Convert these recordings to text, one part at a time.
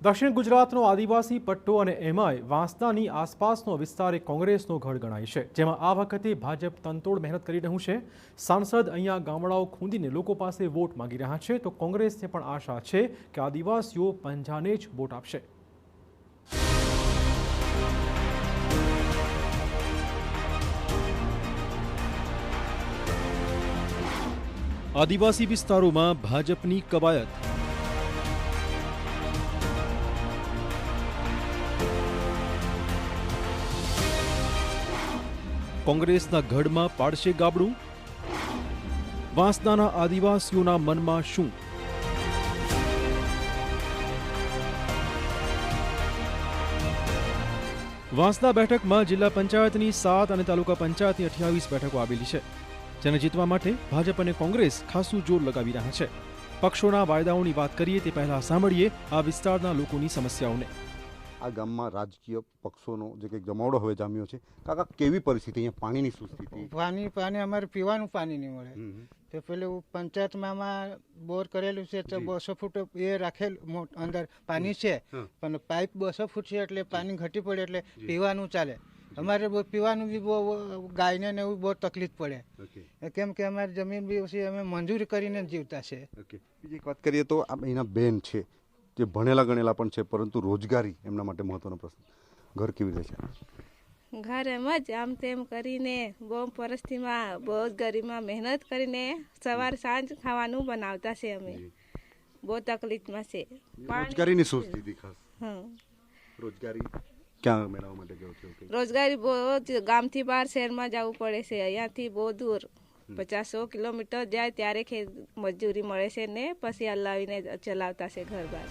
દક્ષિણ ગુજરાતનો આદિવાસી પટ્ટો અને એમાંય વાંસદાની આસપાસનો વિસ્તાર એ કોંગ્રેસનો ગઢ ગણાય છે, જેમાં આ વખતે ભાજપ તનતોડ મહેનત કરી રહ્યું છે। સાંસદ અહીંયા ગામડાઓ ખૂંદીને લોકો પાસે વોટ માંગી રહ્યા છે, તો કોંગ્રેસને પણ આશા છે કે આદિવાસીઓ પંજાને જ વોટ આપશે। આદિવાસી વિસ્તારોમાં ભાજપની કવાયત। કોંગ્રેસના ગઢમાં પાડશે ગાબડું? વાંસદાના આદિવાસીઓના મનમાં શું? વાંસદા બેઠકમાં જિલ્લા પંચાયતની 7 અને તાલુકા પંચાયતની 28 બેઠકો આવેલી છે, જેને જીતવા માટે ભાજપ અને કોંગ્રેસ ખાસું જોર લગાવી રહ્યા છે। પક્ષોના વાયદાઓની વાત કરીએ તે પહેલા સાંભળીએ આ વિસ્તારના લોકોની સમસ્યાઓને। આ ગામમાં રાજકીય પક્ષોનો જે કંઈક જમાવડો હવે જામ્યો છે, કાકા કેવી પરિસ્થિતિ, અહીંયા પાણીની શું સ્થિતિ? પાણી અમારે પીવાનું પાણી નહીં મળે। તો પેલું પંચાયતમાં બોર કરેલું છે તો 200 ફૂટ એ રાખેલ અંદર પાણી છે, પણ પાઇપ 200 ફૂટ છે એટલે પાણી ઘટી પડે એટલે પીવાનું ચાલે। અમારે પીવાનું બી બહુ ગાયને ને એવું બહુ તકલીફ પડે, કેમ કે અમારી જમીન બી ઓછી, અમે મંજૂરી કરીને જીવતા છે। બીજી વાત કરીએ તો એના બેન છે જે ભણેલા ગણેલા પણ છે, પરંતુ રોજગારી એમના માટે મહત્વનો પ્રશ્ન। ઘર કેવી રીતે છે? ઘર એમ જ આમ તેમ કરીને બહુ પરિસ્થિતિમાં બહુ ગરીબમાં મહેનત કરીને સવાર સાંજ ખાવાનું બનાવતા છે। અમે બહુ તકલીફમાં છે। રોજગારીની શું સ્થિતિ ખાસ? રોજગારી ક્યાં મેળવવા માટે ગયો છો? રોજગારી બહુ જ ગામથી બહાર શહેરમાં જવું પડે છે, અહીંયાથી બહુ દૂર 50-100 કિલોમીટર જાય ત્યારે મજૂરી મળે છે ને પછી હલાવીને ચલાવતા છે ઘર બાર।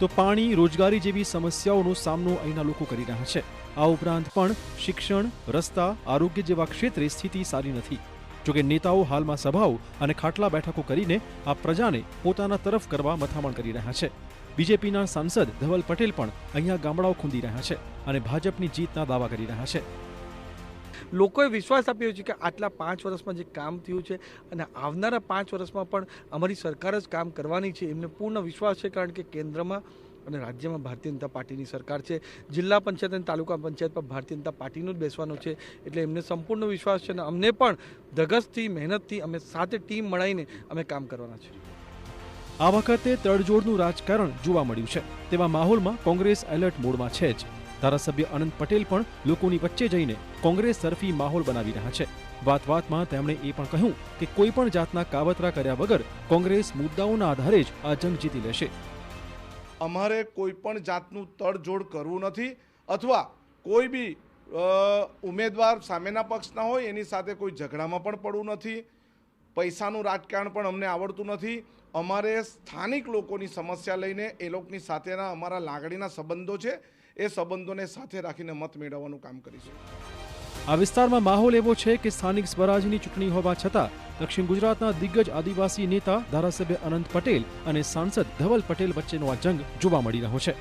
તો પાણી, રોજગારી જેવી સમસ્યાઓનો સામનો અહીંના લોકો કરી રહ્યા છે। આ ઉપરાંત પણ શિક્ષણ, રસ્તા, આરોગ્ય જેવા ક્ષેત્રે સ્થિતિ સારી નથી। જોકે નેતાઓ હાલમાં સભાઓ અને ખાટલા બેઠકો કરીને આ પ્રજાને પોતાના તરફ કરવા મથામણ કરી રહ્યા છે। બીજેપીના સાંસદ ધવલ પટેલ પણ અહીંયા ગામડાઓ ખૂંદી રહ્યા છે અને ભાજપની જીતના દાવા કરી રહ્યા છે। લોકોએ વિશ્વાસ આપ્યો છે કે આટલા 5 વર્ષમાં જે કામ થયું છે અને આવનારા 5 વર્ષમાં પણ અમારી સરકાર જ કામ કરવાની છે, એમને પૂર્ણ વિશ્વાસ છે, કારણ કે કેન્દ્રમાં અને રાજ્યમાં ભારતીય જનતા પાર્ટીની સરકાર છે। જિલ્લા પંચાયત અને તાલુકા પંચાયત પર ભારતીય જનતા પાર્ટીનું જ બેસવાનું છે, એટલે એમને સંપૂર્ણ વિશ્વાસ છે અને અમને પણ ધગસથી, મહેનતથી અમે સાથે ટીમ મળીને અમે કામ કરવાના છે। આ વખતે તડજોડનું રાજકારણ જોવા મળ્યું છે, તેવા માહોલમાં કોંગ્રેસ એલર્ટ મોડમાં છે જ। ધારાસભ્ય અનંત પટેલ પણ લોકોની વચ્ચે જઈને કોંગ્રેસ તરફી માહોલ બનાવી રહ્યા છે। વાતમાં તેમણે એ પણ કહ્યું કે કોઈ પણ જાતના કાવતરા કર્યા વગર કોંગ્રેસ મુદ્દાઓના આધારે જ આ જંગ જીતી લેશે। અમારે કોઈ પણ જાતનું તડજોડ કરવું નથી, અથવા કોઈ બી ઉમેદવાર સામેના પક્ષના હોય એની સાથે કોઈ ઝઘડામાં પણ પડવું નથી। પૈસાનું રાજકારણ પણ અમને આવડતું નથી। અમારે સ્થાનિક લોકોની સમસ્યા લઈને એ લોકોની સાથેના અમારા લાગણીના સંબંધો છે, એ સંબંધોને સાથે રાખીને મત મેળવવાનું કામ કરીશું। આ વિસ્તારમાં માહોલ એવો છે કે સ્થાનિક સ્વરાજની ચૂંટણી હોવા છતાં દક્ષિણ ગુજરાતના દિગ્ગજ આદિવાસી નેતા ધારાસભ્ય અનંત પટેલ અને સાંસદ ધવલ પટેલ વચ્ચેનો આ જંગ જોવા મળી રહ્યો છે।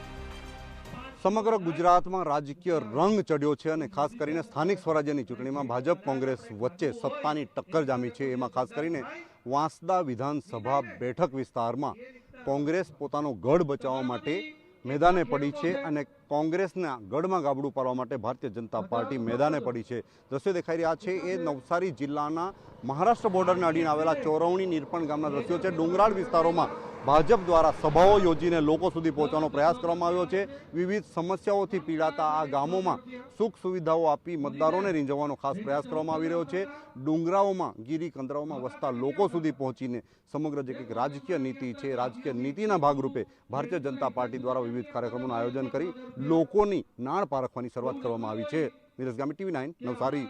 સમગ્ર ગુજરાતમાં રાજકીય રંગ ચડ્યો છે અને ખાસ કરીને સ્થાનિક સ્વરાજ્યની ચૂંટણીમાં ભાજપ કોંગ્રેસ વચ્ચે સત્તાની ટક્કર જામી છે। એમાં ખાસ કરીને વાંસદા વિધાનસભા બેઠક વિસ્તારમાં કોંગ્રેસ પોતાનો ગઢ બચાવવા માટે મેદાને પડી છે અને કોંગ્રેસના ગઢમાં ગાબડું પાડવા માટે ભારતીય જનતા પાર્ટી મેદાને પડી છે। દ્રશ્યો દેખાઈ રહ્યા છે એ નવસારી જિલ્લાના મહારાષ્ટ્ર બોર્ડરને અડીને આવેલા ચોરવણી નીરપણ ગામના દ્રશ્યો છે। ડુંગરાળ વિસ્તારોમાં ભાજપ દ્વારા સભાઓ યોજીને લોકો સુધી પહોંચવાનો પ્રયાસ કરવામાં આવ્યો છે। વિવિધ સમસ્યાઓથી પીડાતા આ ગામોમાં સુખ સુવિધાઓ આપી મતદારોને રીઝવવાનો ખાસ પ્રયાસ કરવામાં આવી રહ્યો છે। ડુંગરાઓમાં, ગીરી કંદરાઓમાં વસતા લોકો સુધી પહોંચીને સમગ્ર જે કંઈક રાજકીય નીતિ છે, રાજકીય નીતિના ભાગરૂપે ભારતીય જનતા પાર્ટી દ્વારા વિવિધ કાર્યક્રમોનું આયોજન કરી લોકોની નાણ પારખવાની શરૂઆત કરવામાં આવી છે। નીરજ ગામી, TV9 નવસારી।